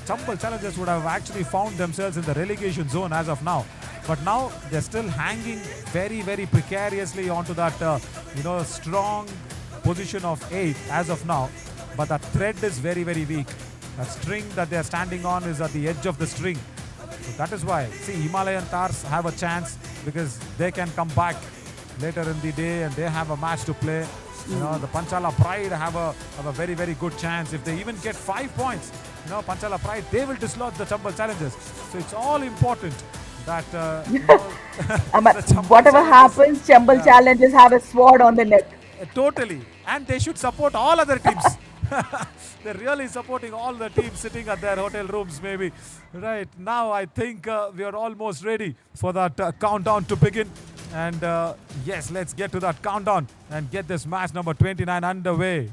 Chambal challengers would have actually found themselves in the relegation zone as of now. But now they're still hanging very, very precariously onto that, strong position of 8 as of now. But that thread is very, very weak. That string that they're standing on is at the edge of the string. So that is why, see, Himalayan Tahrs have a chance because they can come back later in the day and they have a match to play. The Panchala Pride have a very, very good chance. If they even get 5 points, Panchala Pride, they will dislodge the Chambal challengers. So it's all important that whatever happens, Chambal challengers have a sword on the neck. Totally. And they should support all other teams. They're really supporting all the teams sitting at their hotel rooms maybe. Right, now I think we are almost ready for that countdown to begin. And yes, let's get to that countdown and get this match number 29 underway.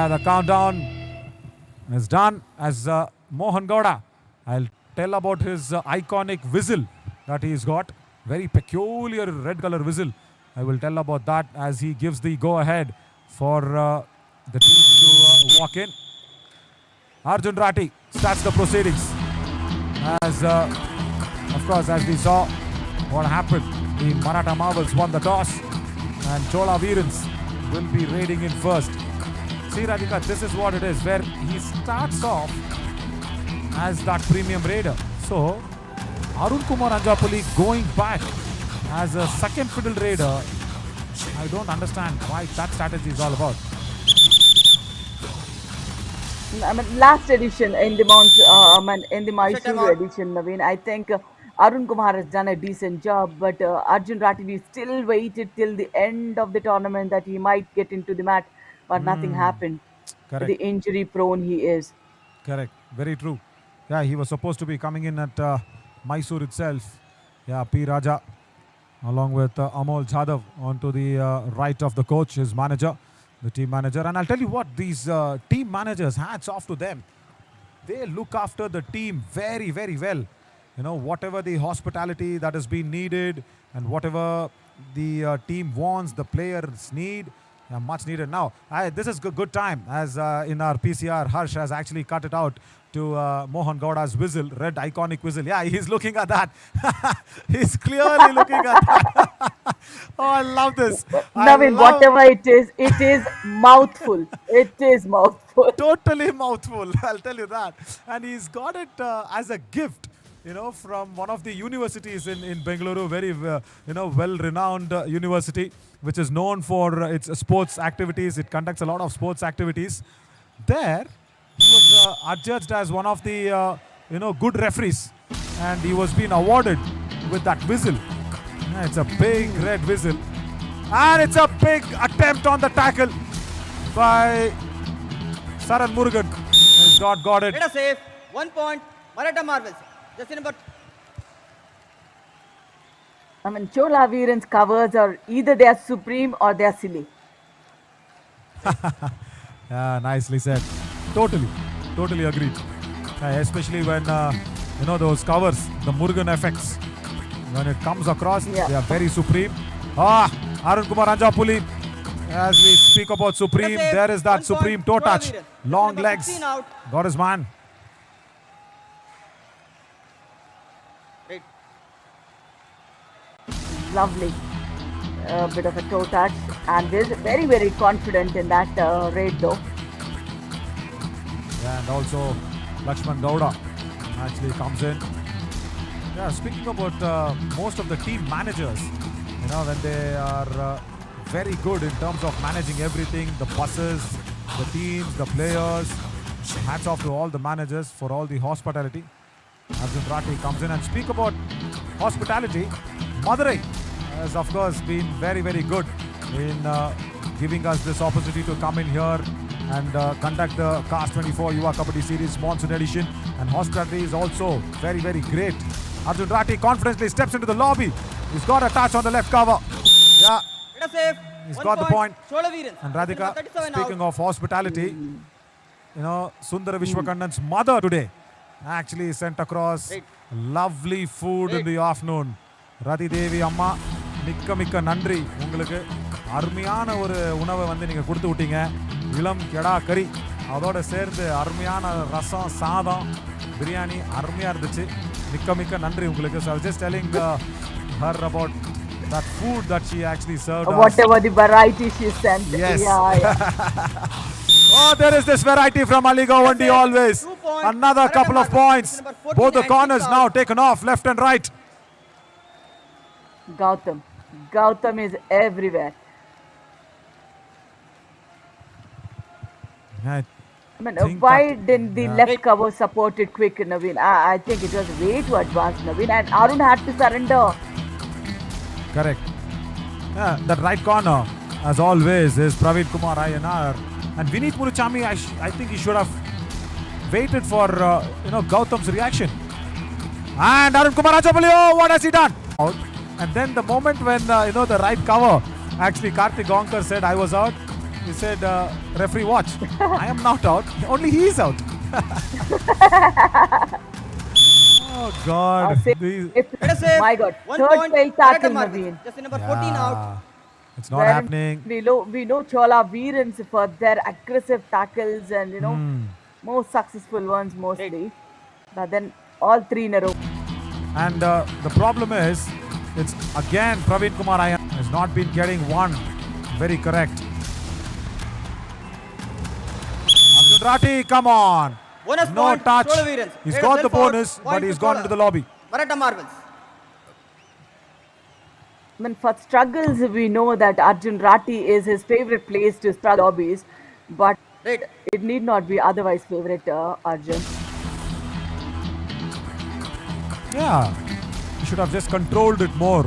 The countdown is done as Mohan Gowda. I'll tell about his iconic whistle that he's got. Very peculiar red color whistle. I will tell about that as he gives the go-ahead for the team to walk in. Arjun Rati starts the proceedings. As, of course, as we saw what happened, the Maratha Marvels won the toss and Chola Veerans will be raiding in first. See Radhika, this is what it is, where he starts off as that premium raider. So, Arun Kumar Anjapuli going back as a second fiddle raider, I don't understand why that strategy is all about. Last edition in the Mysore edition, Naveen, I think Arun Kumar has done a decent job, but Arjun Rati still waited till the end of the tournament that he might get into the match. But nothing happened. Correct. The injury prone he is. Correct. Very true. Yeah, he was supposed to be coming in at Mysore itself. Yeah, P. Raja along with Amol Jadhav onto the right of the coach, his manager, the team manager. And I'll tell you what, these team managers, hats off to them. They look after the team very, very well. Whatever the hospitality that has been needed and whatever the team wants, the players need, much needed. Now, this is good time as in our PCR, Harsh has actually cut it out to Mohan Gowda's whistle, red iconic whistle. Yeah, he's looking at that. He's clearly looking at that. Oh, I love this. Naveen, whatever it is mouthful. It is mouthful. Totally mouthful, I'll tell you that. And he's got it as a gift. From one of the universities in Bengaluru, very, well-renowned university, which is known for its sports activities. It conducts a lot of sports activities. There, he was adjudged as one of the, good referees. And he was being awarded with that whistle. Yeah, it's a big red whistle. And it's a big attempt on the tackle by Saran Murugan. He's got it. Let us save. 1 point. Maratha Marvels. Just number. Chola Veerans covers are either they are supreme or they are silly. Yeah, nicely said. Totally agreed. Especially when, those covers, the Murugan effects, when it comes across, they are very supreme. Arun Kumar Anjapuli, as we speak about supreme, there is that supreme toe touch. Long legs, got his man. Lovely bit of a toe touch, and is very, very confident in that raid though. Yeah, and also Lakshman Gowda actually comes in. Yeah, speaking about most of the team managers, when they are very good in terms of managing everything, the buses, the teams, the players. Hats off to all the managers for all the hospitality. Arjun Rati comes in and speak about hospitality. Madurai has of course been very, very good in giving us this opportunity to come in here and conduct the CARS24 Yuva Kabaddi series Monsoon edition, and hospitality is also very, very great. Arjun Rati confidently steps into the lobby. He's got a touch on the left cover. Yeah. Let us save. He's 1 got the point. Chola Veerans. And Jersey Radhika, number 37 speaking out. of hospitality, you know, Sundara Vishwakandan's mother today actually sent across Right. lovely food in the afternoon. Radhi Devi Amma, மிக்க மிக்க நன்றி உங்களுக்கு. அருமையான ஒரு உணவை வந்து நீங்கள் கொடுத்து விட்டீங்க. இளம் கெடா கறி அதோட சேர்ந்து அருமையான ரசம் சாதம் பிரியாணி அருமையாக இருந்துச்சு. மிக்க மிக்க நன்றி உங்களுக்கு. So I was just telling her about that food that she actually served us. Whatever the variety she sent. Yes. Yeah. Oh, there is this variety from Ali Gawandi always. 2 points. Another couple of points. Number 14 Both the and corners 6 now out. taken off, left and right. Gautam is everywhere. I I mean, think why that- didn't the yeah. left cover support it quick, Naveen? I think it was way too advanced, Naveen, and Arun had to surrender. Correct. Yeah, that right corner, as always, is Praveen Kumar Ayanar. And Vineet Muruchami, I think he should have waited for, Gautam's reaction. And Arun Kumar Rajapalli, what has he done? Out. And then the moment when, the right cover, actually Karthik Gonkar said, I was out. He said, referee, watch. I am not out. Only he is out. Oh, God. These- Let us say My God, 1 third point. failed tackle, Maratha Marvels. Naveen. Jersey number 14 out. Yeah, it's not Wherein happening. We know Chola Veerans for their aggressive tackles and most successful ones mostly. But then all three in a row. And the problem is, it's again Praveen Kumar Ayan has not been getting one very correct. Arjun Rati, come on. Bonus No point. touch. Chola Veerans. He's Made got the himself out. bonus, Point but to he's gone Chola. into the lobby. Maratha Marvels. I mean, for struggles, we know that Arjun Rati is his favorite place to start hobbies, but Right. it need not be otherwise favorite, Arjun. Yeah, he should have just controlled it more.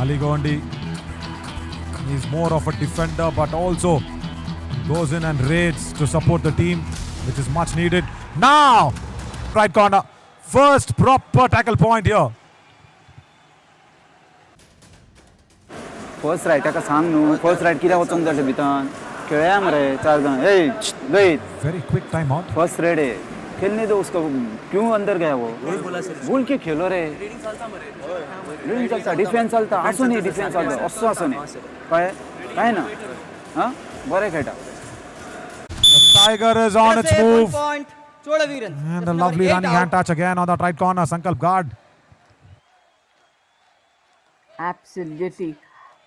Ali Gawandi, he's more of a defender, but also goes in and raids to support the team, which is much needed. Now, right corner, first proper tackle point here. First right का सांग न्हू first right कित्याक वचोंक जाय भितर खेळया मरे 4 जण ए wait Very quick timeout. First raid है खेलने दो उसको क्यों अंदर गया वो बोल के खेलो रे रीडिंग चलता डिफेन्स चलता असो न्ही डिफेन्स चलता असो न्ही काय ना हां बरें खेळटा The Tiger is on Let us its say 1 move. point. Chola Veerans. And Jersey a number lovely 8 running out. hand touch again on that right corner. Sankalp guard. Absolutely.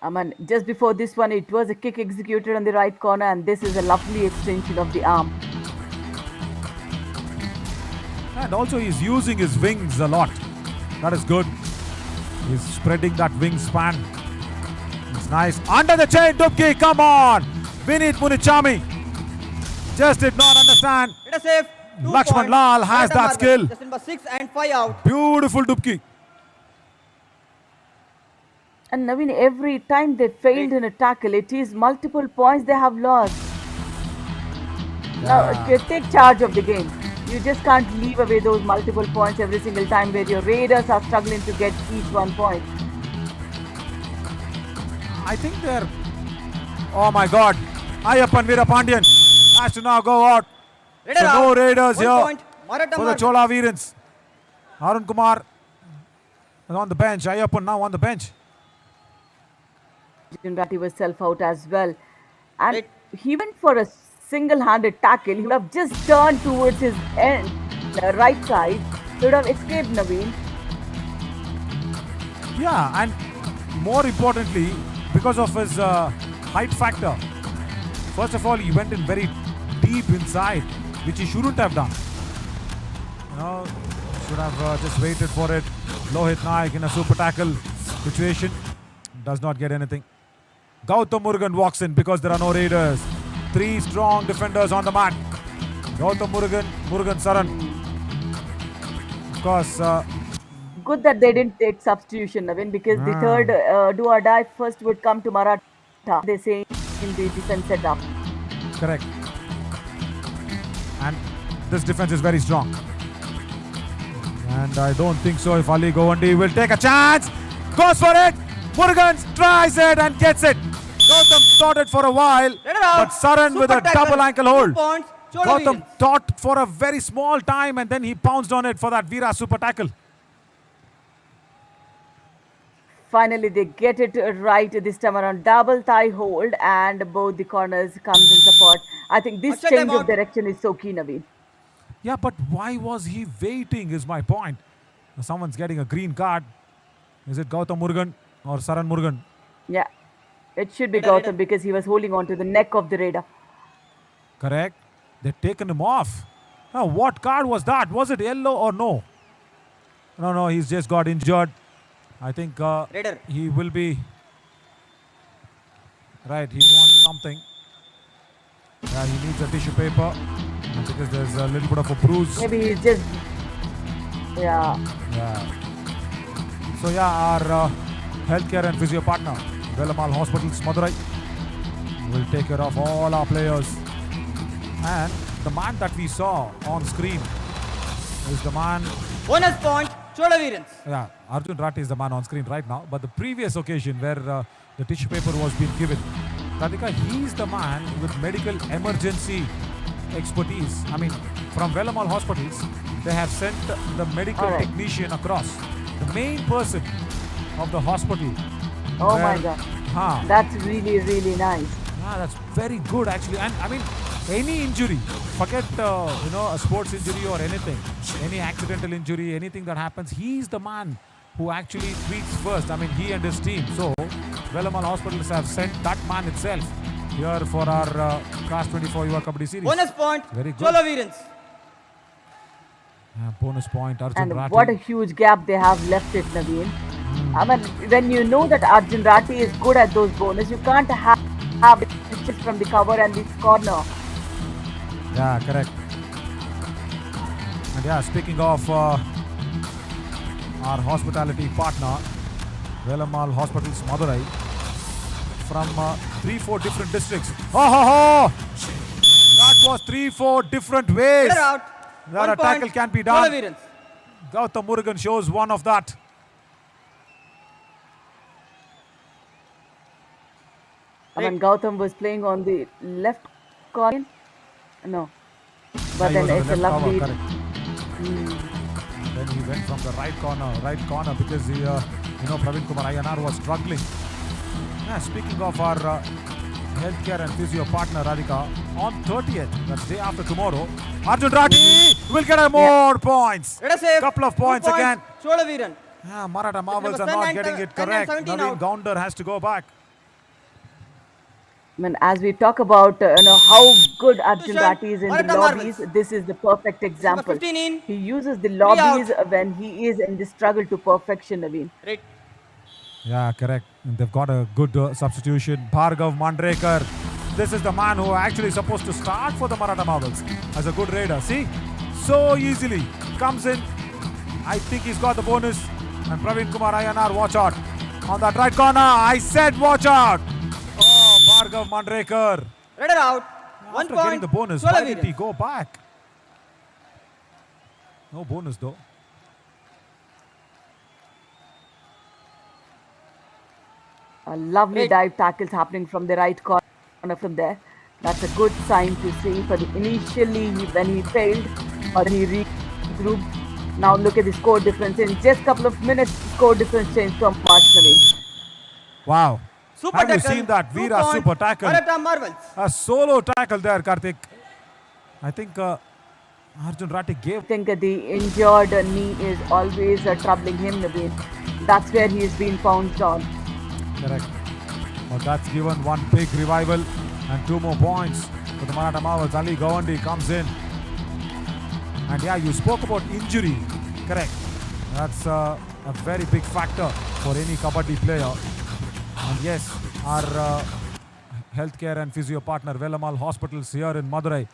I mean, just before this one, it was a kick executed on the right corner, and this is a lovely extension of the arm. And also he's using his wings a lot. That is good. He's spreading that wingspan. It's nice. Under the chain, Dubki, come on! Vineet Munichami just did not understand. Let us say 2 Lakshman points. Lal has Maratha that Marvels. skill. Jersey number 6 and 5 out. Beautiful Dubki. And Naveen, every time they failed in a tackle, it is multiple points they have lost. Now, okay, take charge of the game. You just can't leave away those multiple points every single time where your Raiders are struggling to get each 1 point. I think they're... Oh my God. Ayappan Veerapandiyan has to now go out. Raider So out. no Raiders 1 here point. Maratha for the Marvels. Chola Veerans. Arun Kumar is on the bench. Ayappan now on the bench. Arjun Rati was self-out as well. And Right. he went for a single-handed tackle. He would have just turned towards his end, the right side. He would have escaped Naveen. Yeah, and more importantly, because of his height factor. First of all, he went in very deep inside, which he shouldn't have done. Should have just waited for it. Lohit Naik in a super tackle situation does not get anything. Gautam Murugan walks in because there are no Raiders. 3 strong defenders on the mat. Gautam Murugan Saran. Of course, Good that they didn't take substitution, Naveen, because the third do or die first would come to Maratha. They say in the defense setup. correct. And this defense is very strong. And I don't think so if Ali Gawandi will take a chance. Goes for it. Murugan tries it and gets it. Gautam thought it for a while, Let it out. but Saran with a Super tackle. double ankle 2 hold. points. Chola Gautam Veerans. thought for a very small time and then he pounced on it for that Veera super tackle. Finally, they get it right this time around. Double thigh hold and both the corners comes in support. I think this Achha change time of out. direction is so key, Naveen. Yeah, but why was he waiting is my point. Someone's getting a green card. Is it Gautam Murugan or Saran Murugan? Yeah, it should be Raider, Gautam Raider. because he was holding on to the neck of the Raider. Correct. They've taken him off. Now, what card was that? Was it yellow or no? No, he's just got injured. I think Raider. he will be... Right, he wants something. Yeah, he needs a tissue paper because there's a little bit of a bruise. Maybe he's just, yeah. Yeah. So yeah, our healthcare and physio partner, Velamal Hospitals, Madurai, will take care of all our players. And the man that we saw on screen is the man... Bonus point. Chola Veerans. Yeah, Arjun Ratti is the man on screen right now. But the previous occasion where the tissue paper was being given, Radhika, he's the man with medical emergency expertise. I mean, from Velamal Hospitals, they have sent the medical Alright. technician across. The main person of the hospital. Oh my where- God. That's really, really nice. That's very good actually. And I mean, any injury, forget a sports injury or anything, any accidental injury, anything that happens, he's the man who actually treats first. I mean, he and his team. So, Velamal Hospitals have sent that man itself here for our CARS24 Yuva Kabaddi series. Bonus point. Very good. Chola Veerans. Bonus point, Arjun And Ratti. what a huge gap they have left it, Naveen. I mean, when you know that Arjun Ratti is good at those bonus, you can't have it from the cover and the corner. Yeah, correct. And yeah, speaking of our hospitality partner, Velamal Hospitals Madurai, from 3-4 different districts. That was 3-4 different ways Clear out. that 1 a tackle point. can be Chola done. Veerans. Gautam Murugan shows one of that. I mean, Gautam was playing on the left corner. No. But Yeah, he then was on it's the a left cover, lovely. correct. Then he went from the right corner because he, Praveen Kumar Ayanar was struggling. Yeah, speaking of our healthcare and physio partner Radhika, on 30th, that's day after tomorrow, Arjun Ratti will get more points. Let us save. Couple of 2 points again. Chola Veerans. Yeah, Maratha Marvels number are not 10 getting and it 10 and correct. 17 Naveen out. Gounder has to go back. I mean, as we talk about how good Arjun Tushan, Ratti is in Maratha the lobbies, Marvels. this is the perfect example. 15 in. He uses the 3 lobbies out. when he is in the struggle to perfection, Naveen. Right. Yeah, correct. And they've got a good substitution. Bhargav Mandrekar. This is the man who actually supposed to start for the Maratha Marvels as a good raider. See? So easily. Comes in. I think he's got the bonus. And Praveen Kumar Ayanar, watch out. On that right corner, I said watch out. Oh, Bhargav Mandrekar. Raider out. 1 After point. getting the bonus, Chola why did he Veerans. go back? No bonus though. A lovely Right. dive tackles happening from the right corner from there. That's a good sign to see for the initially when he failed or he regrouped. Now look at the score difference. In just a couple of minutes, score difference changed so much, Naveen. Wow. Super Have you tackle. seen that? 2 Veera point. super tackle. Maratha Marvels. A solo tackle there, Karthik. I think Arjun Ratti I gave. think the injured knee is always troubling him, Naveen. That's where he is being pounced on. Correct. But that's given one big revival and 2 more points for the Maratha Marvels. Ali Gawandi comes in. And yeah, you spoke about injury. Correct. That's a very big factor for any kabaddi player. And yes, our healthcare and physio partner Velamal Hospitals here in Madurai,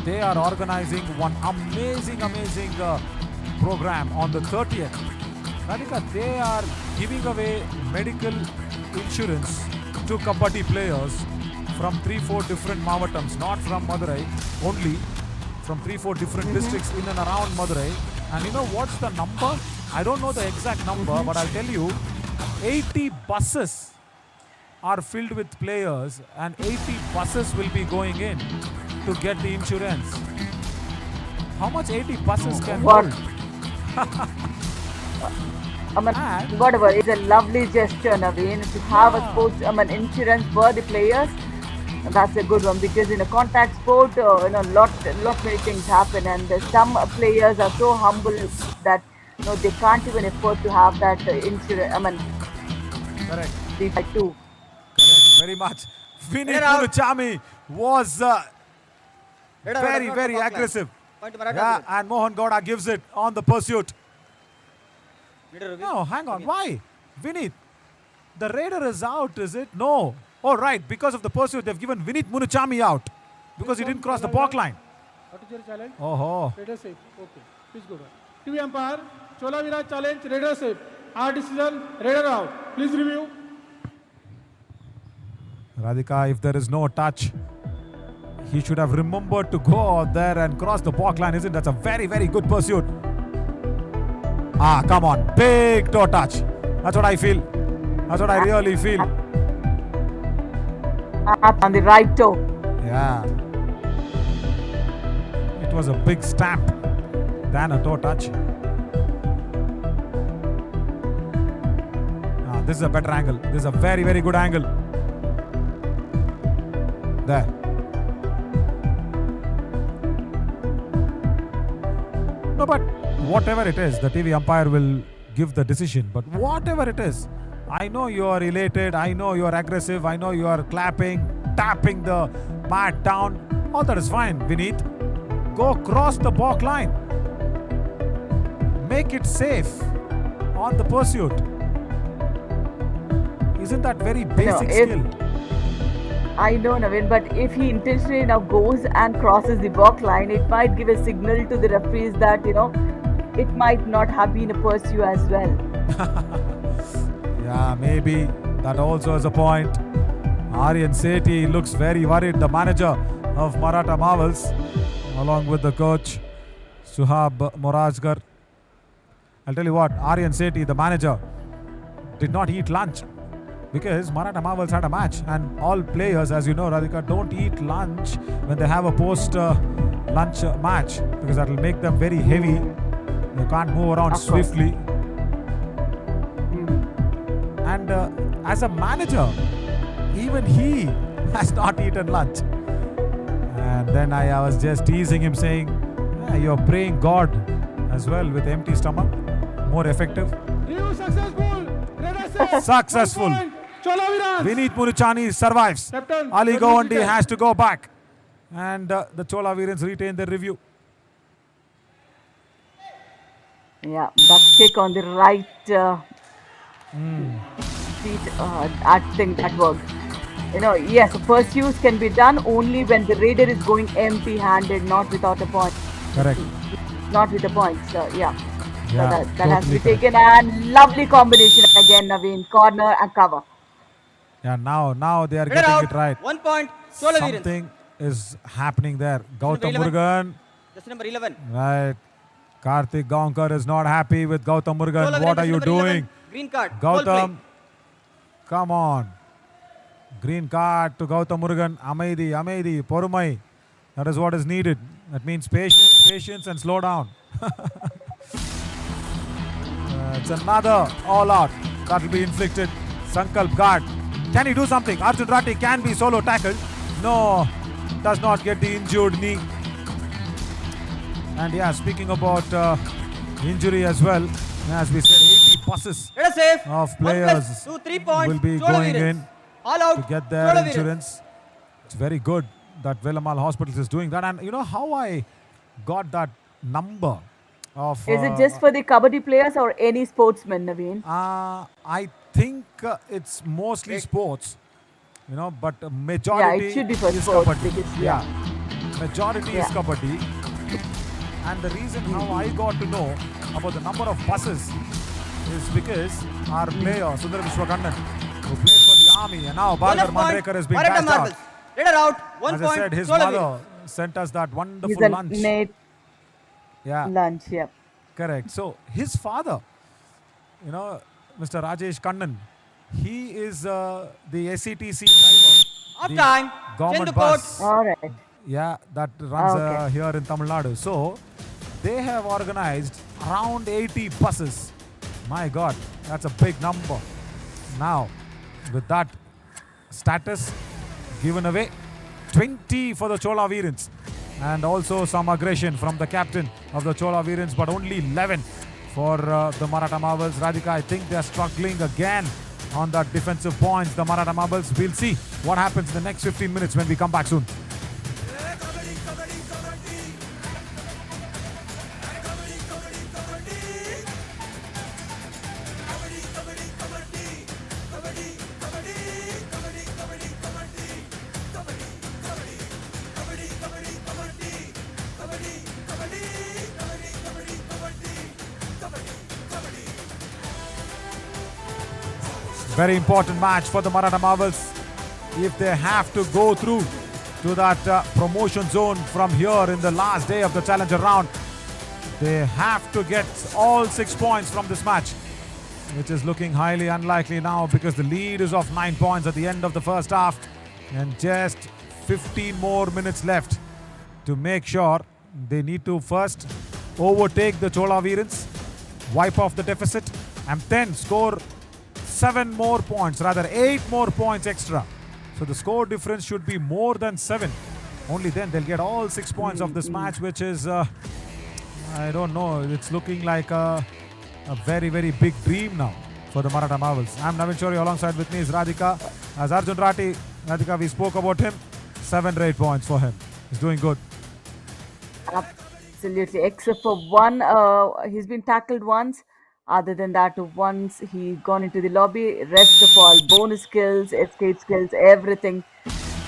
they are organizing one amazing program on the 30th. Radhika, they are giving away medical insurance to kabaddi players from 3-4 different Mavatams, not from Madurai, only from 3-4 different districts in and around Madurai. And you know what's the number? I don't know the exact number, but I'll tell you, 80 buses are filled with players and 80 buses will be going in to get the insurance. How much 80 buses can What? hold? I mean, And- whatever. It's a lovely gesture, Naveen, to have a sports, insurance for the players. That's a good one because in a contact sport, lot many things happen, and some players are so humble that they can't even afford to have that insurance. Correct. The too. Very much. Vinit Clear out. Munuchami was very, not very the clock line. aggressive. Point to Maratha. Yeah, and Mohan Gowda gives it on the pursuit. Middle review. No, hang on. Why? Vinit, the raider is out, is it? No. Oh, right. Because of the pursuit, they've given Vinit Munuchami out because he didn't cross the balk line. What is your challenge? Oh, Raider safe. Okay. Please go back. TV umpire, Chola Veerans challenge, Raider safe. Our decision, Raider out. Please review. Radhika, if there is no touch, he should have remembered to go out there and cross the balk line, isn't it? That's a very, very good pursuit. Ah, come on. Big toe touch. That's what I feel. That's what I really feel. On the right toe. Yeah. It was a big stamp than a toe touch. Ah, this is a better angle. This is a very, very good angle. There. No, but whatever it is, the TV umpire will give the decision. But whatever it is, I know you are elated, I know you are aggressive, I know you are clapping, tapping the mat down. All that is fine, Vinit. Go cross the balk line. Make it safe on the pursuit. Isn't that very basic skill? I know, Naveen, but if he intentionally now goes and crosses the balk line, it might give a signal to the referees that, it might not have been a pursue as well. Yeah, maybe that also is a point. Aryan Sethi looks very worried, the manager of Maratha Marvels, along with the coach Suhab Morajkar. I'll tell you what, Aryan Sethi, the manager, did not eat lunch because Maratha Marvels had a match, and all players, as you know, Radhika, don't eat lunch when they have a post-lunch match because that will make them very heavy. They can't move around Of course. swiftly. And as a manager, even he has not eaten lunch. And then I was just teasing him, saying, you're praying God as well with empty stomach. More effective. Review successful. Raider safe. Successful. 1 point. Chola Veerans. Vinit Munuchani survives. Captain, Ali what Gowandi decision? has to go back. And the Chola Veerans retain their review. Yeah, that kick on the right feet, I think that worked. Yes, pursuits can be done only when the raider is going empty-handed, not without a point. Correct. Not with a point, so yeah. Yeah, So that has to be totally taken, and lovely combination again, Naveen. Corner and cover. Yeah, now they are Raider getting out. it right. 1 point. Chola Veerans. Something is happening there. Gautam 11. Murugan. Just number 11. Right. Karthik Gaonkar is not happy with Gautam Murugan. Chola What Veerans, are you number 11. doing? Green card. Ball play. Gautam. Come on. Green card to Gautam Murugan. Amaidi, Porumai. That is what is needed. That means patience and slow down. It's another all out that will be inflicted. Sankalp guard. Can he do something? Arjun Rati can be solo tackled. No, does not get the injured knee. And yeah, speaking about injury as well, as we said, 80 buses Raider safe. of 1 players plus 2, 3 points. will be Chola going Veerans. in All out. to get their Chola Veerans. insurance. It's very good that Velamal Hospitals is doing that. And you know how I got that number of... Is it just for the kabaddi players or any sportsman, Naveen? I think it's mostly sports, but majority Yeah, it should be for is sports kabaddi. because, Yeah, majority is Yeah. kabaddi. And the reason how I got to know about the number of buses is because our player, Sundar Vishwakandan, who played for the army, and now Bonus Bhargav point. Mandrekar has been Maratha passed out. Marvels. Raider out. 1 As point. I said, his Chola mother Veerans. sent us that He's wonderful a lunch. net Yeah, lunch, yeah. correct. So his father, Mr. Rajesh Kannan, He is the SETC driver. Off the time. Government Sindh bus. All right. Yeah, that runs Okay. here in Tamil Nadu. So they have organized around 80 buses. My God, that's a big number. Now, with that status given away, 20 for the Chola Veerans, and also some aggression from the captain of the Chola Veerans, but only 11 for the Maratha Marvels. Radhika, I think they are struggling again on that defensive points. The Maratha Marvels. We'll see what happens in the next 15 minutes when we come back soon. Very important match for the Maratha Marvels. If they have to go through to that promotion zone from here in the last day of the challenger round, they have to get all 6 points from this match, which is looking highly unlikely now because the lead is of 9 points at the end of the first half and just 15 more minutes left to make sure. They need to first overtake the Chola Veerans, wipe off the deficit, and then score 7 more points, rather 8 more points extra. So the score difference should be more than 7. Only then they'll get all 6 points of this match, which is, I don't know, it's looking like a very, very big dream now for the Maratha Marvels. I'm Navin Chori, alongside with me is Radhika. As Arjun Rati, Radhika, we spoke about him. 7 or 8 points for him. He's doing good. Absolutely, except for one, he's been tackled once. Other than that, once he gone into the lobby, rest of all bonus skills, escape skills, everything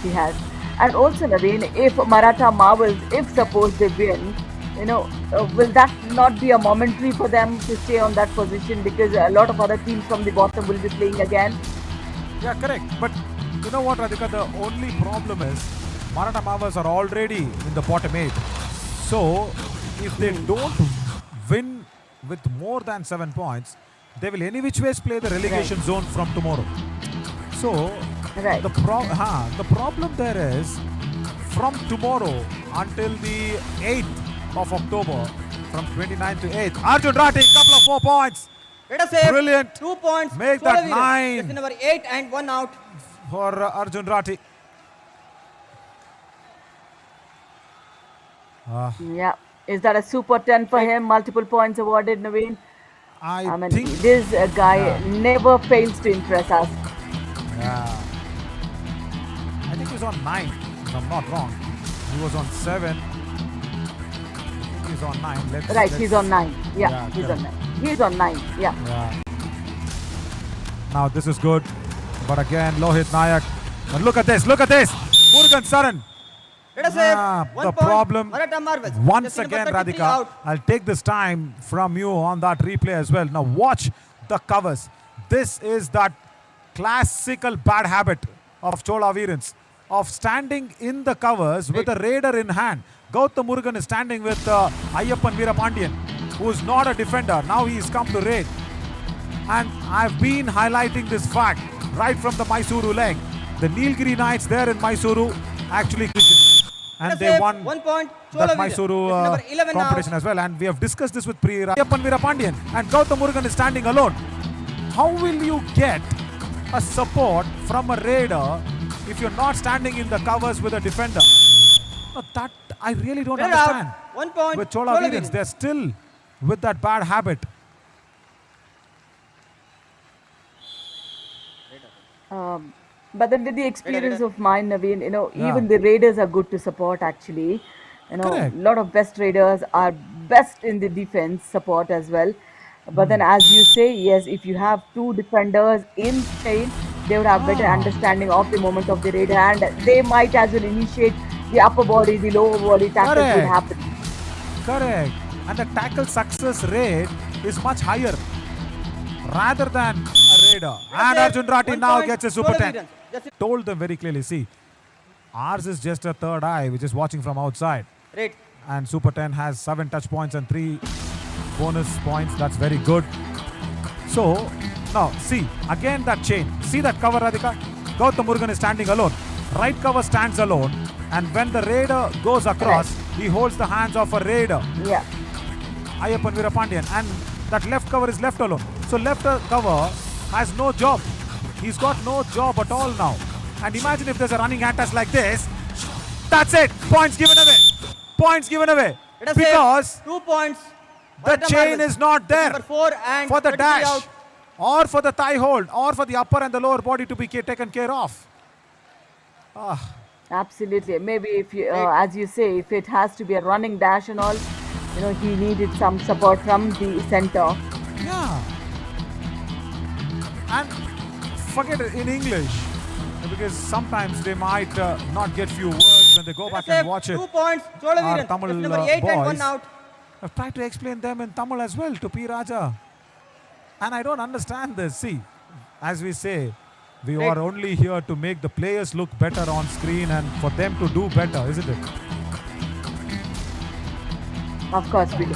he has. And also, Naveen, if Maratha Marvels, if suppose they win, will that not be a momentary for them to stay on that position, because a lot of other teams from the bottom will be playing again? Yeah, correct. But you know what, Radhika, the only problem is Maratha Marvels are already in the bottom 8. So if they don't win with more than 7 points, they will any which ways play the relegation zone from tomorrow. So the problem there is, from tomorrow until the 8th of October, from 29th to 8th, Arjun Rati, couple of 4 points. Let us say Brilliant. 2 points. Make Chola that Veerans. 9. Jersey number 8 and 1 out. For Arjun Rati. Yeah. Is that a super 10 for him? Multiple points awarded, Naveen? I mean, think this guy never fails to impress us. Yeah. I think he's on 9, if I'm not wrong. He was on 7. He's on 9. He's on 9. Yeah, He's correct. on 9. He's on 9. Yeah. Now this is good. But again, Lohit Nayak. And look at this. Murugan Saran. Let us say 1 the point. problem, Maratha Marvels. once Jersey number again, 33 Radhika, out. I'll take this time from you on that replay as well. Now watch the covers. This is that classical bad habit of Chola Veerans, of standing in the covers with a raider in hand. Gautam Murugan is standing with Ayyappan Veerapandiyan, who is not a defender. Now he's come to raid. And I've been highlighting this fact right from the Mysuru leg. The Nilgiri Knights there in Mysuru actually and they won 1 point. that Chola Veerans. Mysuru Jersey number 11 competition out. as well. And we have discussed this with Periyar, Ayyappan Veerapandiyan, and Gautam Murugan is standing alone. How will you get a support from a raider if you're not standing in the covers with a defender? No, that I really don't Clear out. understand. 1 point. With Chola Veerans, they're still with that bad habit. But then with the experience of mine, Naveen, even the raiders are good to support actually. Correct. A lot of best raiders are best in the defense support as well. But then as you say, yes, if you have 2 defenders in chain, they would have better understanding of the movement of the raider, and they might as well initiate the upper body, the lower body tackles would happen. Correct. And the tackle success rate is much higher rather than a raider. And Arjun Rati 1 now point. gets a super Chola 10. Veerans. Jersey- Told them very clearly, see, ours is just a third eye which is watching from outside. Right. And Super 10 has 7 touch points and 3 bonus points. That's very good. So Now, see, again that chain. See that cover, Radhika? Gautam Murugan is standing alone. Right cover stands alone. And when the raider goes across, he holds the hands of a raider. Yeah. Ayappan Veerapandiyan. And that left cover is left alone. So left cover has no job. He's got no job at all now. And imagine if there's a running antas like this. That's it. Points given away. Points given away. Let us Because say 2 points. the Maratha chain Marvels. is not there Number 4 and for the 33 dash out. or for the thigh hold or for the upper and the lower body to be taken care of. Absolutely. Maybe if you, as you say, if it has to be a running dash and all, he needed some support from the center. Yeah. And forget it in English, because sometimes they might not get few words when they go back and watch it. 2 points. Chola Our Veerans. Tamil That's number 8 and 1 boys out. I've tried to explain them in Tamil as well to P. Raja. And I don't understand this. See, as we say, we are only here to make the players look better on screen and for them to do better, isn't it? Of course, we do.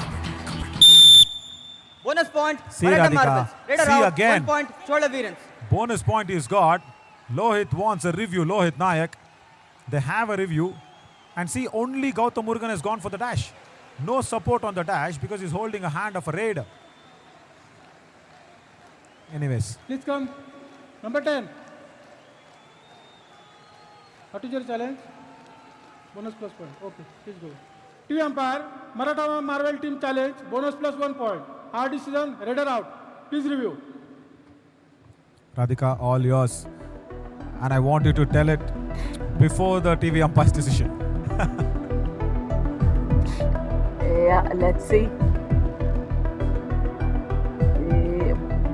Bonus point. See, Maratha Radhika. Marvels. Raider See out. again. 1 point. Chola Veerans. Bonus point is got. Lohit wants a review. Lohit Nayak. They have a review. And see, only Gautam Murugan has gone for the dash. No support on the dash because he's holding a hand of a raider. Anyways. Please come. Number 10. What is your challenge? Bonus plus point. Okay, please go. TV umpire, Maratha Marvel team challenge, bonus plus 1 point. Hard decision, raider out. Please review. Radhika, all yours. And I want you to tell it before the TV umpire's decision. Yeah, let's see.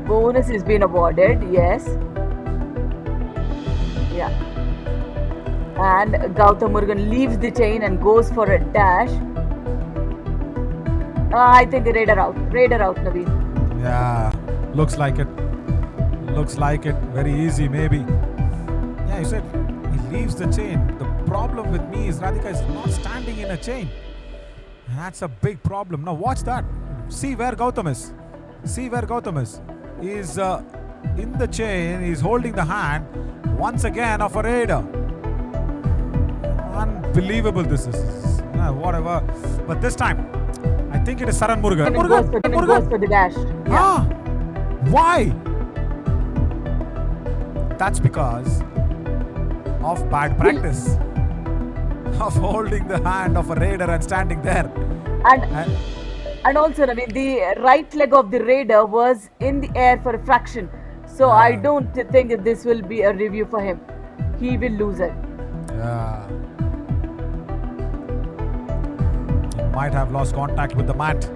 Bonus is being awarded, yes. Yeah. And Gautam Murugan leaves the chain and goes for a dash. I think Raider out. Raider out, Naveen. Yeah, looks like it. Looks like it. Very easy, maybe. Yeah, you said he leaves the chain. The problem with me is Radhika is not standing in a chain. And that's a big problem. Now watch that. See where Gautam is. See where Gautam is. He's in the chain. He's holding the hand once again of a raider. Unbelievable this is. Whatever. But this time, I think it is Saran Murugan. Goes for the dash. Yeah. Why? That's because of bad practice. Of holding the hand of a raider and standing there. And also, Naveen, the right leg of the raider was in the air for a fraction. So I don't think that this will be a review for him. He will lose it. Yeah. He might have lost contact with the mat.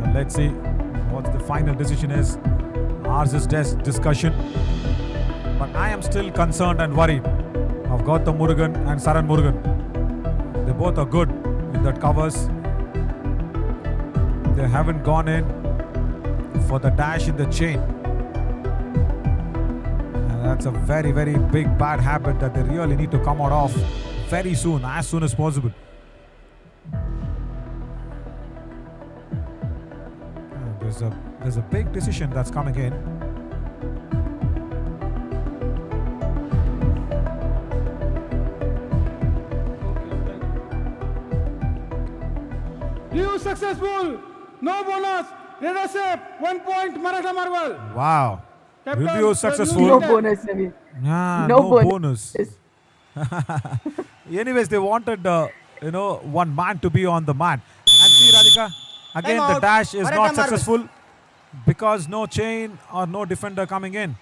Well, let's see what the final decision is. Ours is discussion. But I am still concerned and worried of Gautam Murugan and Saran Murugan. They both are good in that covers. They haven't gone in for the dash in the chain. And that's a very, very big bad habit that they really need to come out of very soon, as soon as possible. There's a big decision that's coming in. Review successful. No bonus. Raider safe. 1 point. Maratha Marvel. Wow. Captain, Review successful. No bonus, Naveen. Nah, No no bonus. bonus. Anyways, they wanted, one man to be on the mat. And see, Radhika, again, Time the out. dash is Maratha not Marvel. successful because no chain or no defender coming in.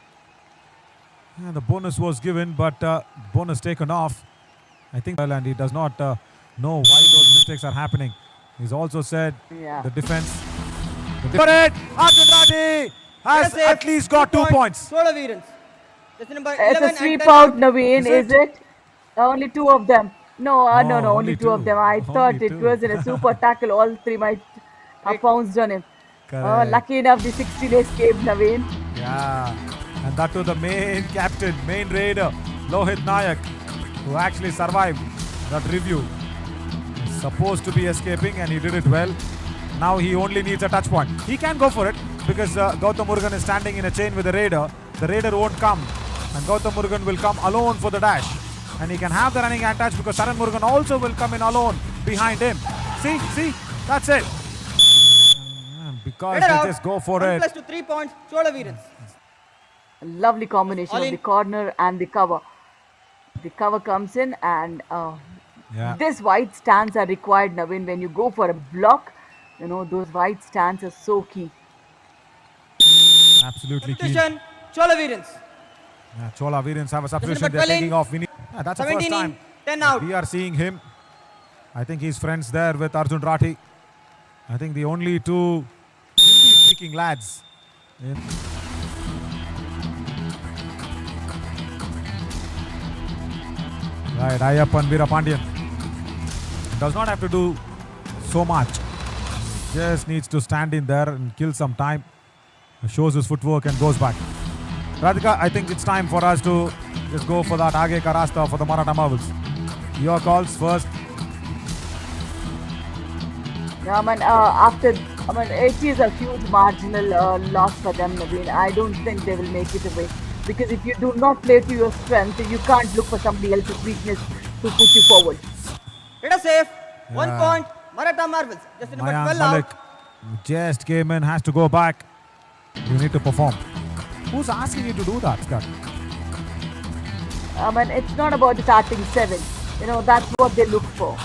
Yeah, the bonus was given, but bonus taken off. I think, well, and he does not know why those mistakes are happening. He's also said the defense. For it, Arjun Radhi has Raider safe. at least got 2 points. Chola Veerans. That's number 11 It's a and sweep 10 out, Naveen, is it? it? Only 2 of them. No, no, only only 2 of two. them. I thought Only it two. was in a super tackle. All 3 might have pounced on him. Correct. Lucky enough, the 16 escaped, Naveen. Yeah, and that to the main captain, main raider, Lohit Nayak, who actually survived that review. He's supposed to be escaping and he did it well. Now he only needs a touch point. He can go for it. because Gautam Murugan is standing in a chain with the raider. The raider won't come, and Gautam Murugan will come alone for the dash. And he can have the running hand touch because Saran Murugan also will come in alone behind him. See, that's it. Because they just go for it. Plus to 3 points, Chola Veerans. Lovely combination All of in. the corner and the cover. The cover comes in, and this wide stance are required, Naveen. When you go for a block, you know, those wide stance are so key. Absolutely key. Substitution, Chola Veerans. Yeah, Chola Veerans have a substitution. number They're 12 in. taking off. That's the first 17 time in, 10 out. we are seeing him. I think he's friends there with Arjun Rathi. I think the only two Hindi-speaking lads. Right, Ayappan Veerapandian does not have to do so much. Just needs to stand in there and kill some time. Shows his footwork and goes back. Radhika, I think it's time for us to just go for that Aage ka rasta for the Maratha Marvels. Your calls first. Yeah, it is a huge marginal loss for them, Naveen. I don't think they will make it away. Because if you do not play to your strength, you can't look for somebody else's weakness to put you forward. Let us safe. 1 Yeah. point, Maratha Marvels. Just number Mayank 12 Malik out. just came in, has to go back. You need to perform. Who's asking you to do that, Scott? It's not about the starting 7. You know, that's what they look for.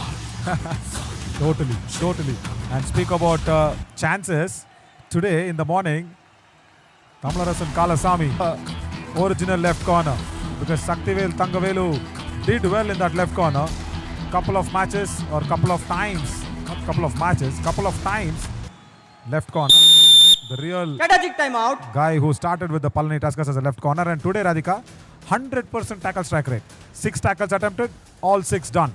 Totally. And speak about chances. Today in the morning, Kamlarasan Kalasamy, original left corner. Because Saktivel Tangavelu did well in that left corner. Couple of times, left corner. The real Strategic timeout. guy who started with the Palani Tuskers as a left corner, and today Radhika 100% tackle strike rate, 6 tackles attempted, all 6 done.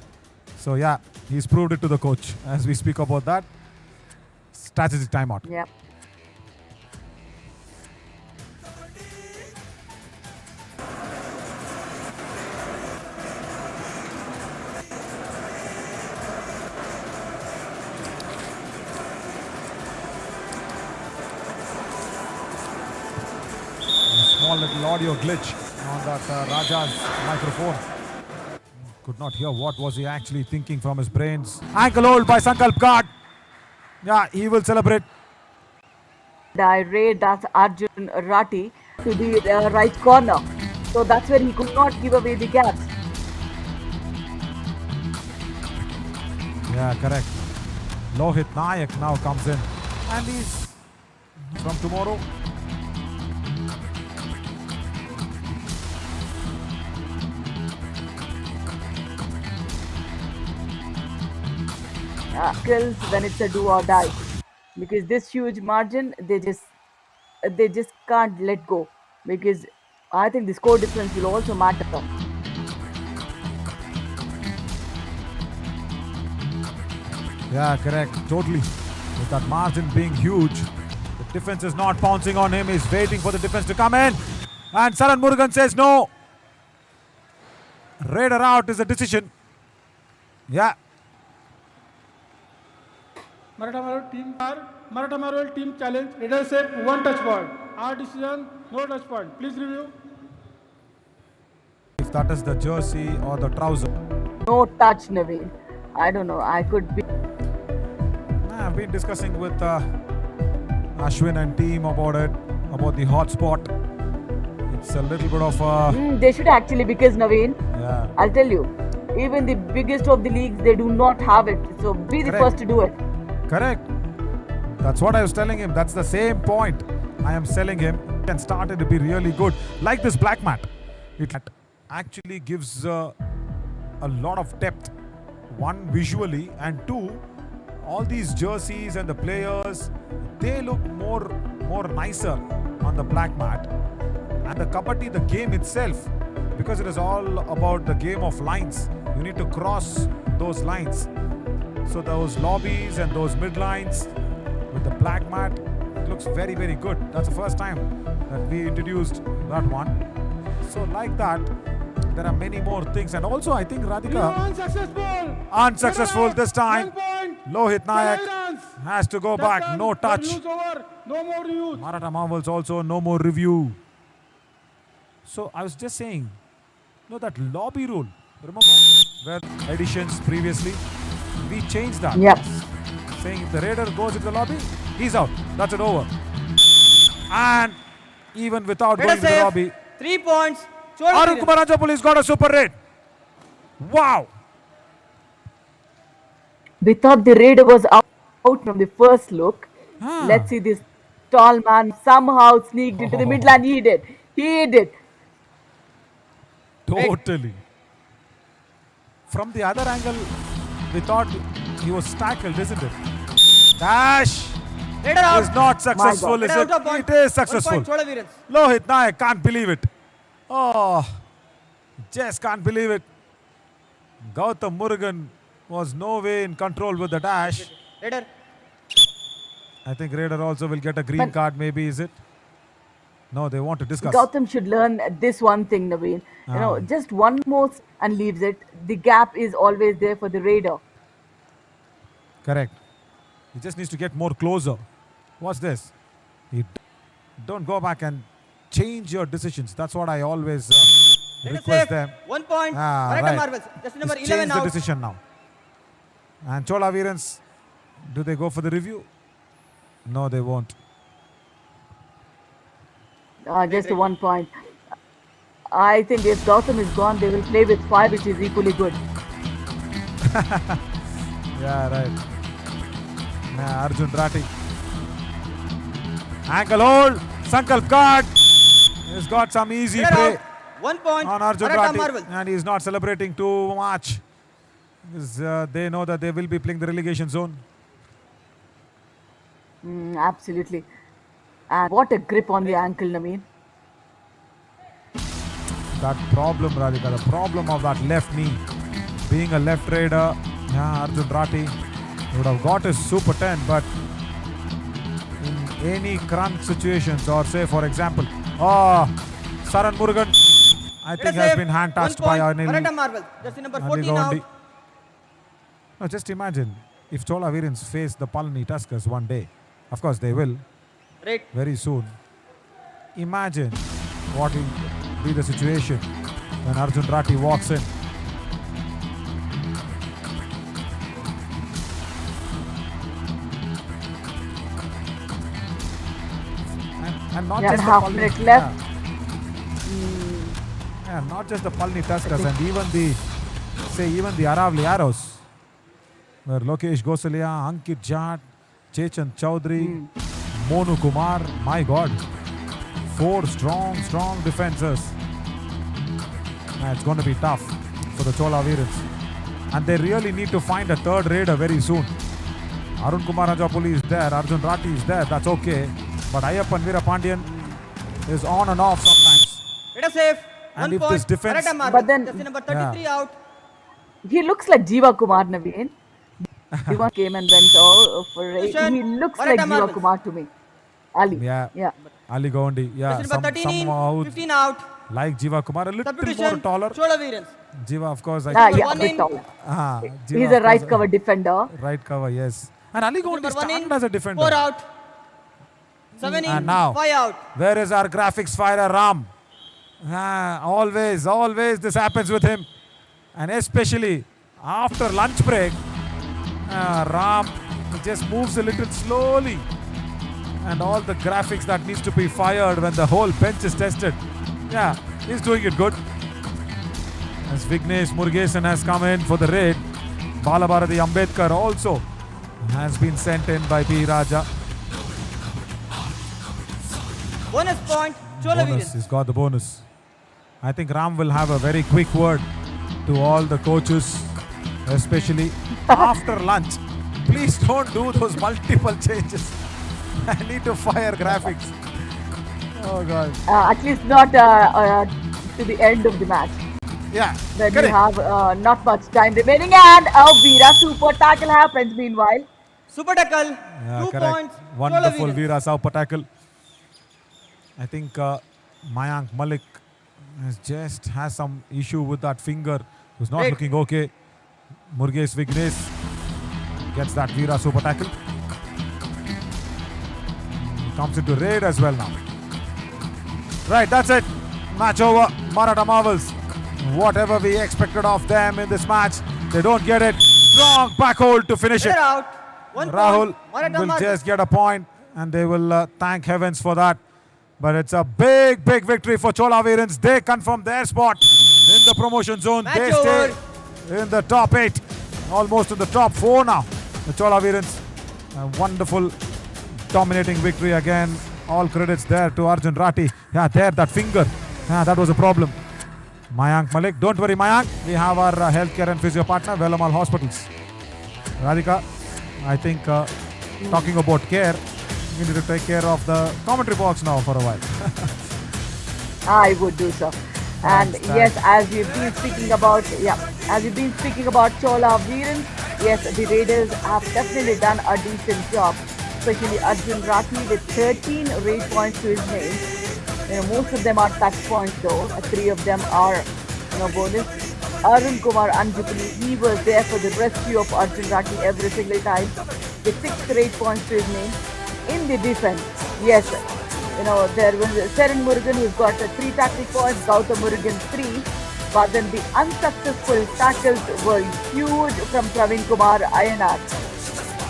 So yeah, he's proved it to the coach as we speak about that. Strategic timeout. Yeah. Small little audio glitch on that Raja's microphone. Could not hear what was he actually thinking from his brains. Ankle hold by Sankalp Guard. Yeah, he will celebrate. I rate that's Arjun Rathi to the right corner. So that's where he could not give away the gaps. Yeah, correct. Lohit Nayak now comes in. And he's from tomorrow. Kills when it's a do or die, because this huge margin they just can't let go, because I think the score difference will also matter. Yeah, correct. Totally. With that margin being huge, the defense is not pouncing on him. He's waiting for the defense to come in. And Saran Murugan says no. Raider out is the decision. Yeah. Maratha Marvel team challenge. Raider safe 1 touch point. Our decision, no touch point. Please review. If that is the jersey or the trouser. No touch, Naveen. I don't know. I could be. I've been discussing with Ashwin and team about it, about the hotspot. It's a little bit of They should actually, because Naveen, yeah. I'll tell you, even the biggest of the leagues, they do not have it. So be the Correct. first to do it. Correct. That's what I was telling him. That's the same point I am selling him. And started to be really good. Like this black mat. It actually gives a lot of depth. One, visually, and two, all these jerseys and the players, they look more nicer on the black mat. And the kabaddi, the game itself, because it is all about the game of lines. You need to cross those lines. So those lobbies and those mid lines with the black mat, it looks very, very good. That's the first time that we introduced that one. So like that, there are many more things. And also I think Radhika, unsuccessful this time. 1 point. Lohit Nayak Chola Veerans. has to go back. No touch. Lose over. No more reviews. Maratha Marvels also no more review. So I was just saying, that lobby rule, remember where editions previously, we changed that. Yep. Saying if the raider goes into the lobby, he's out. That's it, over. And even without Raider going to the safe. lobby, 3 points. Chola Arun Veerans. Kumar Anjapulli's got a super raid. Wow. We thought the raider was out from the first look. Let's see this tall man somehow sneaked into the middle, and he did. He did. Totally. From the other angle, we thought he was tackled, isn't it? Dash Raider out. is not successful, is Raider it? out of point. It is 1 successful. point, Chola Veerans. Lohit Nayak, can't believe it. Oh, just can't believe it. Gautam Murugan was no way in control with the dash. Raider. I think Raider also will get a green card, maybe, is it? No, they want to discuss. Gautam should learn this one thing, Naveen. Just one more and leaves it. The gap is always there for the raider. Correct. He just needs to get more closer. What's this? Don't go back and change your decisions. That's what I always Raider request safe. them. 1 point. Ah, Maratha right. Marvels. Just number Just 11 change the out. decision now. And Chola Veerans, do they go for the review? No, they won't. Just 1 point. I think if Gautam is gone, they will play with 5, which is equally good. Yeah, right. Arjun Rati. Ankle hold. Sankalp card. He's got some easy Raider play out. 1 point. on Arjun Maratha Rati. Marvels. And he's not celebrating too much. Because they know that they will be playing the relegation zone. Absolutely. And what a grip on the ankle, Naveen. That problem, Radhika, the problem of that left knee. Being a left raider, Arjun Rati would have got his Super 10, but in any crunch situations, or say for example, Saran Murugan, I think has been hand touched by Anil. Maratha Marvels. Just number 14 out. No, just imagine if Chola Veerans face the Palani Tuskers one day. Of course they will, Right. very soon. Imagine what will be the situation when Arjun Rati walks in. And not just the half Palani, minute left. not just the Palani Tuskers, and even the Aravali Arrows, where Lokesh Gosalia, Ankit Jat, Chechan Chaudhary, Monu Kumar, my God, 4 strong defenders. It's going to be tough for the Chola Veerans. And they really need to find a third raider very soon. Arun Kumar Anjapulli is there, Arjun Rati is there, that's okay. But Ayyappan Veerapandiyan is on and off sometimes. Raider safe. And 1 if point. this defense- Maratha Marvels. But then- Just number 33 out. He looks like Jiva Kumar, Naveen. Jiva came and went for a Position. He looks Maratha like Jiva Marvels. Kumar to me. Ali. Yeah. Ali Gawandi, Just number 13 somehow in. 15 out. like Jiva Kumar, a little more Substitution. taller. Chola Veerans. Jiva, of course, Yeah, one bit in. taller. Jiva, He's of a right course, cover defender. Right cover, yes. And Ali Gawandi Number 1 in. started as a defender. 4 out. 7 in. And now, 5 out. where is our graphics fighter Ram? Always this happens with him. And especially after lunch break, Ram just moves a little slowly. And all the graphics that needs to be fired when the whole bench is tested. Yeah, he's doing it good. As Vignesh Murugesan has come in for the raid, Balabharati Ambedkar also has been sent in by P. Raja. Bonus point. Chola Bonus, Veerans. he's got the bonus. I think Ram will have a very quick word to all the coaches, especially after lunch. Please don't do those multiple changes. I need to fire graphics. Oh God. At least not to the end of the match. Yeah, When you correct. have not much time remaining, and Veera super tackle happens meanwhile. Super tackle. Yeah, 2 correct. points. Wonderful Chola Veerans. Veera Saupa tackle. I think Mayank Malik has some issue with that finger. Who's not Right. looking okay. Murugesh Vignesh gets that Veera super tackle. comes into raid as well now. Right, that's it. Match over. Maratha Marvels. Whatever we expected of them in this match, they don't get it. Strong back hold to finish it. Clear out. 1 Rahul point. Maratha will Marvels. just get a point and they will thank heavens for that. But it's a big victory for Chola Veerans. They confirm their spot in the promotion zone. Match They over. stay in the top 8, almost in the top 4 now. The Chola Veerans, a wonderful dominating victory again. All credits there to Arjun Rati. Yeah, there, that finger. Yeah, that was a problem. Mayank Malik. Don't worry, Mayank. We have our healthcare and physio partner, Vellamal Hospitals. Radhika, I think talking about care, we need to take care of the commentary box now for a while. I would do so. And Thanks. yes, as we've been speaking about, Chola Veerans, yes, the Raiders have definitely done a decent job, especially Arjun Rati with 13 raid points to his name. Most of them are touch points though. 3 of them are, bonus. Arun Kumar Anjupani, he was there for the rescue of Arjun Rati every single time with 6 raid points to his name. In the defense, yes, there was Seren Murugan who's got 3 tackle points, Gautam Murugan 3, but then the unsuccessful tackles were huge from Praveen Kumar Ayanar.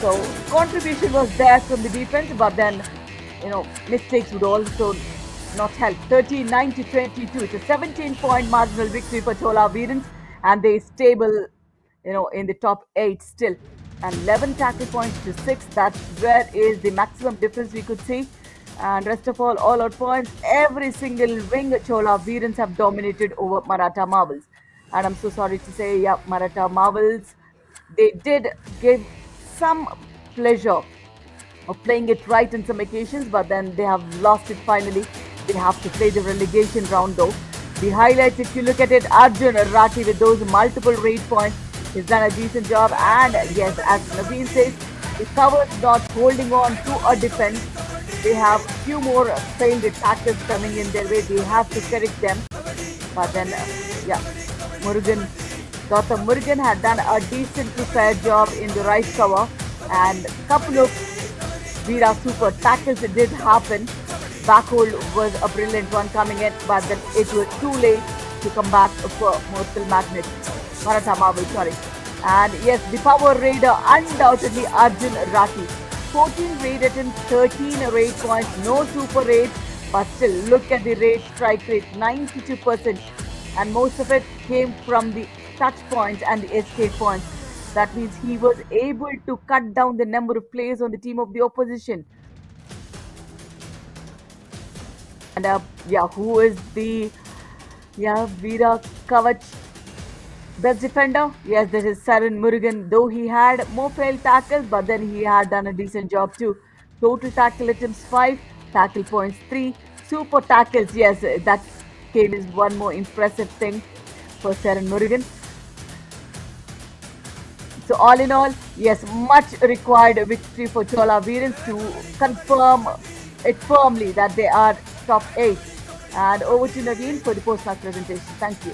So contribution was there from the defense, but then mistakes would also not help. 39 to 22. It's a 17-point marginal victory for Chola Veerans, and they stable, in the top 8 still. And 11 tackle points to 6. That's where is the maximum difference we could see. And rest of all out points. Every single wing Chola Veerans have dominated over Maratha Marvels. And I'm so sorry to say, yeah, Maratha Marvels, they did give some pleasure of playing it right in some occasions, but then they have lost it finally. They have to play the relegation round though. The highlights, if you look at it, Arjun Rati with those multiple raid points, he's done a decent job. And yes, as Naveen says, the covers not holding on to a defense. They have few more failed tackles coming in their way. They have to correct them. But then, Gautam Murugan had done a decently fair job in the right cover. And couple of Veera super tackles did happen. Backhold was a brilliant one coming in, but then it was too late to come back for Maratha Marvel, sorry. And yes, the power raider undoubtedly Arjun Rati. 14 raid attempts, 13 raid points, no super raids, but still look at the raid strike rate, 92%. And most of it came from the touch points and the escape points. That means he was able to cut down the number of players on the team of the opposition. And who is the Veera Kavach best defender? Yes, this is Seren Murugan. Though he had more failed tackles, but then he had done a decent job too. Total tackle attempts 5, tackle points 3, super tackles. Yes, that came is one more impressive thing for Seren Murugan. So all in all, yes, much required victory for Chola Veerans to confirm it firmly that they are top 8. And over to Naveen for the post-match presentation. Thank you.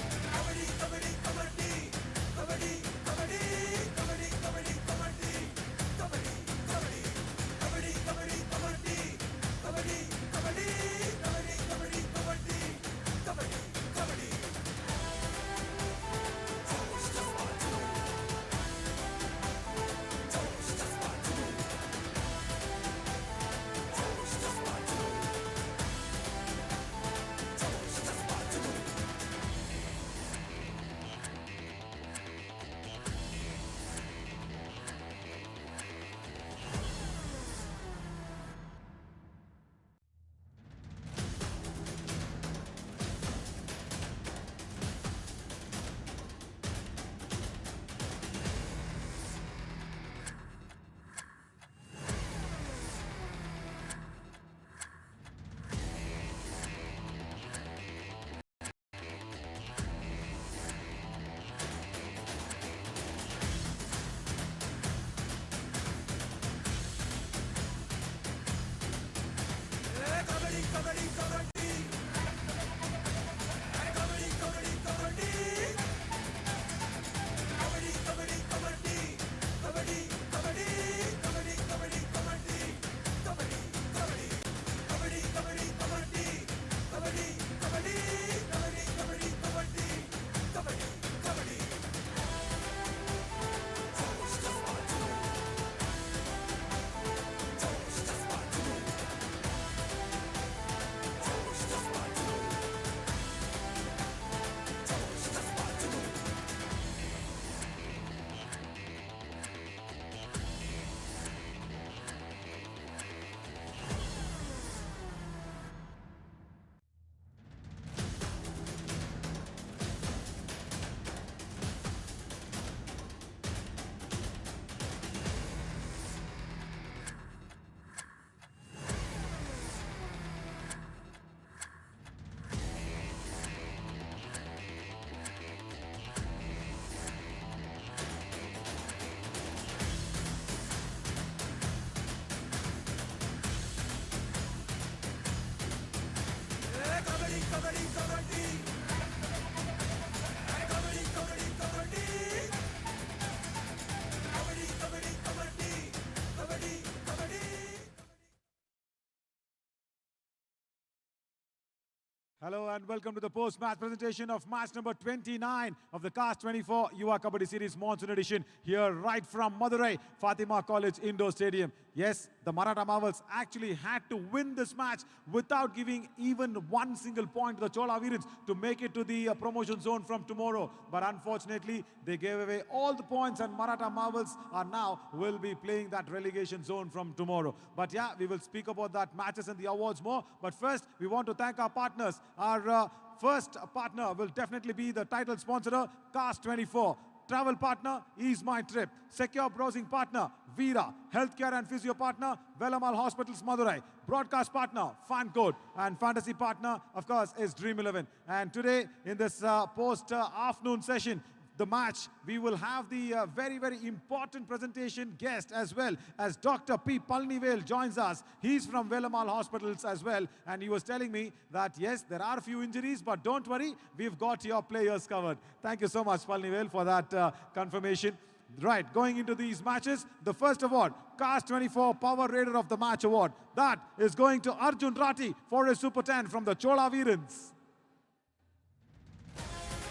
Hello and welcome to the post-match presentation of match number 29 of the CARS24 Yuva Kabaddi Series Monsoon edition here right from Madurai, Fatima College Indoor Stadium. Yes, the Maratha Marvels actually had to win this match without giving even one single point to the Chola Veerans to make it to the promotion zone from tomorrow. But unfortunately, they gave away all the points and Maratha Marvels are now will be playing that relegation zone from tomorrow. But yeah, we will speak about that matches and the awards more. But first, we want to thank our partners. Our first partner will definitely be the title sponsor, CARS24. Travel partner, Ease My Trip. Secure browsing partner, Veera. Healthcare and physio partner, Velamal Hospitals, Madurai. Broadcast partner, Fan Code. And fantasy partner, of course, is Dream 11. And today, in this post-afternoon session, the match, we will have the very, very important presentation guest as well as Dr. P. Palani joins us. He's from Velamal Hospitals as well. And he was telling me that, yes, there are a few injuries, but don't worry, we've got your players covered. Thank you so much, Palani for that confirmation. Right, going into these matches, the first award, CARS24 Power Raider of the Match Award. That is going to Arjun Rati for his Super 10 from the Chola Veerans.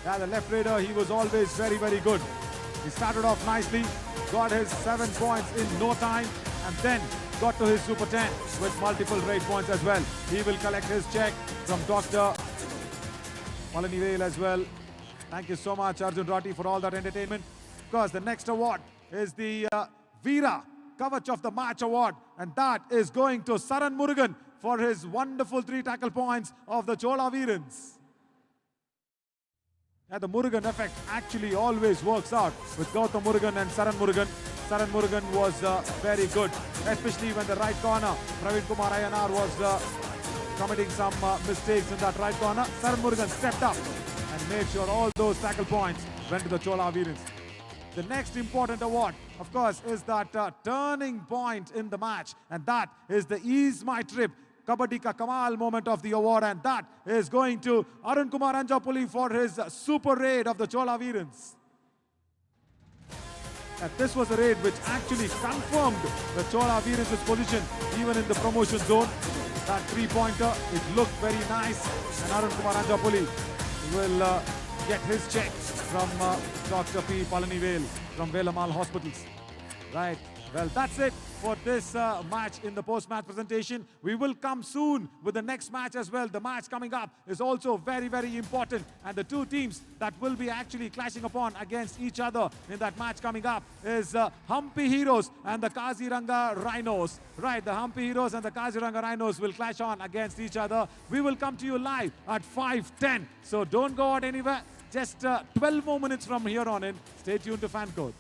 Yeah, the left raider, he was always very, very good. He started off nicely, got his 7 points in no time, and then got to his Super 10 with multiple raid points as well. He will collect his check from Dr. Palani as well. Thank you so much, Arjun Rati, for all that entertainment. Of course, the next award is the Veera Kavach of the Match Award, and that is going to Saran Murugan for his wonderful 3 tackle points of the Chola Veerans. Yeah, the Murugan effect actually always works out with Gautam Murugan and Saran Murugan. Saran Murugan was very good, especially when the right corner, Praveen Kumar Ayanar was committing some mistakes in that right corner. Saran Murugan stepped up and made sure all those tackle points went to the Chola Veerans. The next important award, of course, is that turning point in the match, and that is the Ease My Trip Kabaddi Ka Kamal moment of the award, and that is going to Arun Kumar Anjapuli for his super raid of the Chola Veerans. And this was a raid which actually confirmed the Chola Veerans' position even in the promotion zone. That 3-pointer, it looked very nice, and Arun Kumar Anjapuli will get his check from Dr. P. Palani from Velamal Hospitals. Right. Well, that's it for this match in the post-match presentation. We will come soon with the next match as well. The match coming up is also very, very important. And the 2 teams that will be actually clashing upon against each other in that match coming up is Hampi Heroes and the Kaziranga Rhinos. Right, the Hampi Heroes and the Kaziranga Rhinos will clash on against each other. We will come to you live at 5:10. So don't go out anywhere. Just 12 more minutes from here on in. Stay tuned to Fan Code.